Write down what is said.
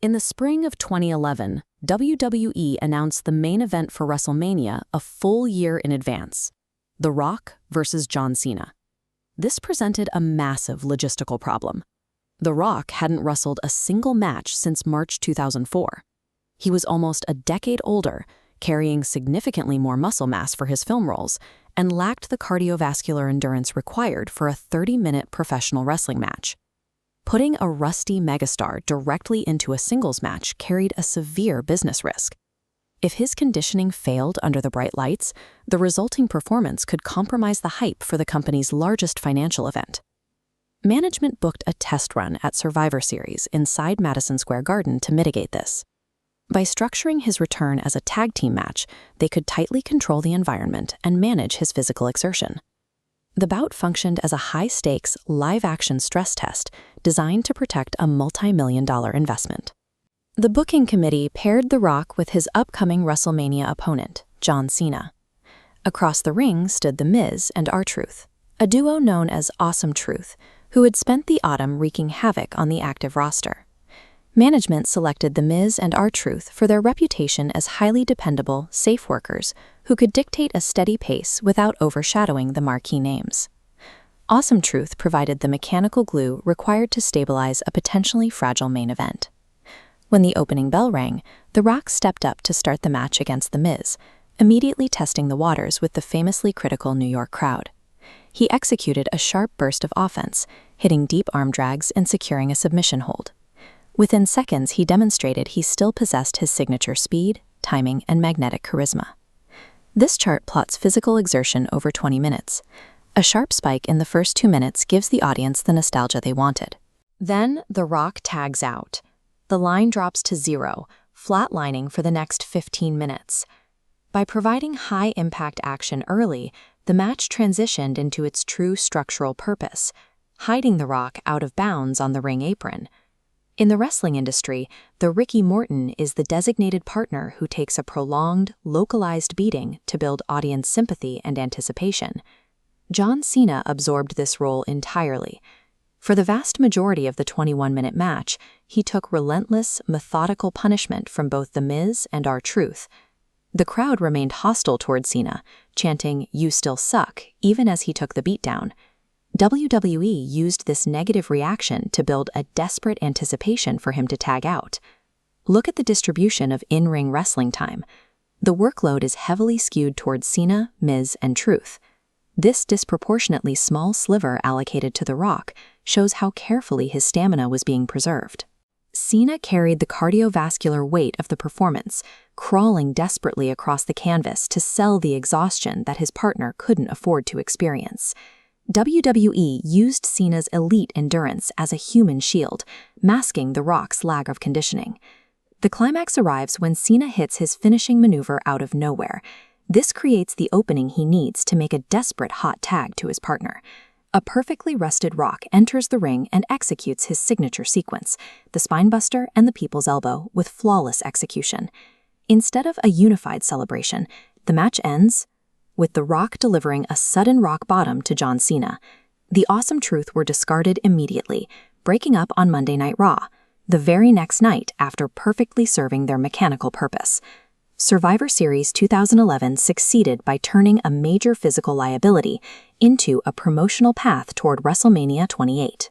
In the spring of 2011, WWE announced the main event for WrestleMania a full year in advance: The Rock versus John Cena. This presented a massive logistical problem. The Rock hadn't wrestled a single match since March 2004. He was almost a decade older, carrying significantly more muscle mass for his film roles, and lacked the cardiovascular endurance required for a 30-minute professional wrestling match. Putting a rusty megastar directly into a singles match carried a severe business risk. If his conditioning failed under the bright lights, the resulting performance could compromise the hype for the company's largest financial event. Management booked a test run at Survivor Series inside Madison Square Garden to mitigate this. By structuring his return as a tag team match, they could tightly control the environment and manage his physical exertion. The bout functioned as a high-stakes, live-action stress test designed to protect a multi-million-dollar investment. The booking committee paired The Rock with his upcoming WrestleMania opponent, John Cena. Across the ring stood The Miz and R-Truth, a duo known as Awesome Truth, who had spent the autumn wreaking havoc on the active roster. Management selected The Miz and R-Truth for their reputation as highly dependable, safe workers who could dictate a steady pace without overshadowing the marquee names. Awesome Truth provided the mechanical glue required to stabilize a potentially fragile main event. When the opening bell rang, The Rock stepped up to start the match against The Miz, immediately testing the waters with the famously critical New York crowd. He executed a sharp burst of offense, hitting deep arm drags and securing a submission hold. Within seconds, he demonstrated he still possessed his signature speed, timing, and magnetic charisma. This chart plots physical exertion over 20 minutes. A sharp spike in the first 2 minutes gives the audience the nostalgia they wanted. Then, The Rock tags out. The line drops to 0, flatlining for the next 15 minutes. By providing high-impact action early, the match transitioned into its true structural purpose, hiding The Rock out of bounds on the ring apron. In the wrestling industry, the Ricky Morton is the designated partner who takes a prolonged, localized beating to build audience sympathy and anticipation. John Cena absorbed this role entirely. For the vast majority of the 21-minute match, he took relentless, methodical punishment from both The Miz and R-Truth. The crowd remained hostile toward Cena, chanting, "You still suck," even as he took the beatdown. WWE used this negative reaction to build a desperate anticipation for him to tag out. Look at the distribution of in-ring wrestling time. The workload is heavily skewed towards Cena, Miz, and Truth. This disproportionately small sliver allocated to The Rock shows how carefully his stamina was being preserved. Cena carried the cardiovascular weight of the performance, crawling desperately across the canvas to sell the exhaustion that his partner couldn't afford to experience. WWE used Cena's elite endurance as a human shield, masking The Rock's lack of conditioning. The climax arrives when Cena hits his finishing maneuver out of nowhere. This creates the opening he needs to make a desperate hot tag to his partner. A perfectly rested Rock enters the ring and executes his signature sequence, the spinebuster and the people's elbow, with flawless execution. Instead of a unified celebration, the match ends with The Rock delivering a sudden rock bottom to John Cena. The Awesome Truth were discarded immediately, breaking up on Monday Night Raw, the very next night after perfectly serving their mechanical purpose. Survivor Series 2011 succeeded by turning a major physical liability into a promotional path toward WrestleMania 28.